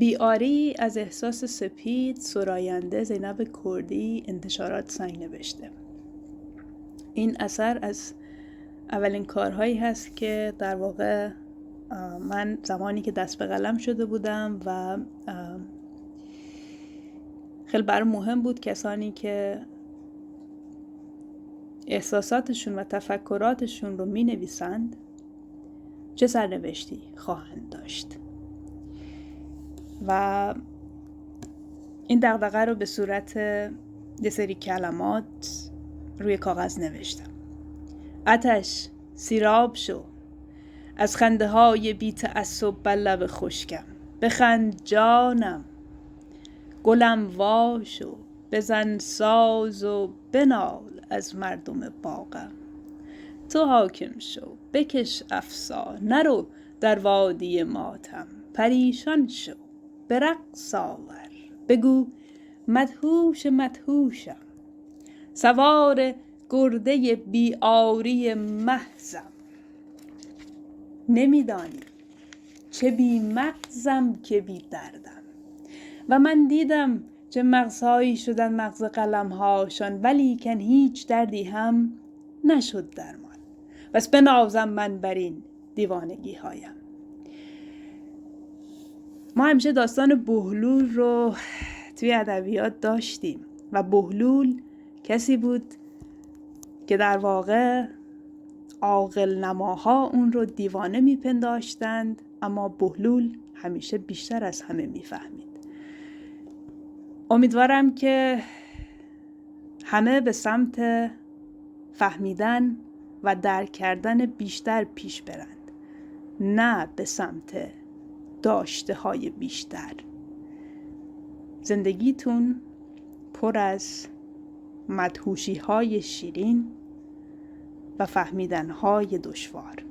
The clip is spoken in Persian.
بیاری از احساس سپید سراینده زینب کردی انتشارات سنگ نوشته. این اثر از اولین کارهایی هست که در واقع من زمانی که دست به قلم شده بودم و خیلی برام مهم بود کسانی که احساساتشون و تفکراتشون رو می نویسند چه سرنوشتی خواهند داشت. و این دغدغه رو به صورت یه سری کلمات روی کاغذ نوشتم. آتش سیراب شو از خنده های بی تعصب بر لب خشکم، بخند جانم گلم وا شو، بزن ساز و بنال از مردم باغم. تو حاکم شو بکش افسار، نرو در وادی ماتم. پریشان شو به رقص آور، بگو مدهوش مدهوشم. سوار گرده بیاری محضم، نمیدانی چه بی مغزم که بی دردم. و من دیدم چه مغزهایی شدن مغز قلمهاشان، ولیکن هیچ دردی هم نشد درمان. بس بنازم من بر این دیوانگی هایم. ما همیشه داستان بهلول رو توی ادبیات داشتیم و بهلول کسی بود که در واقع عاقل نماها اون رو دیوانه میپنداشتند، اما بهلول همیشه بیشتر از همه میفهمید. امیدوارم که همه به سمت فهمیدن و درک کردن بیشتر پیش برند، نه به سمت داشته های بیشتر. زندگیتون پر از مدهوشی های شیرین و فهمیدن های دشوار.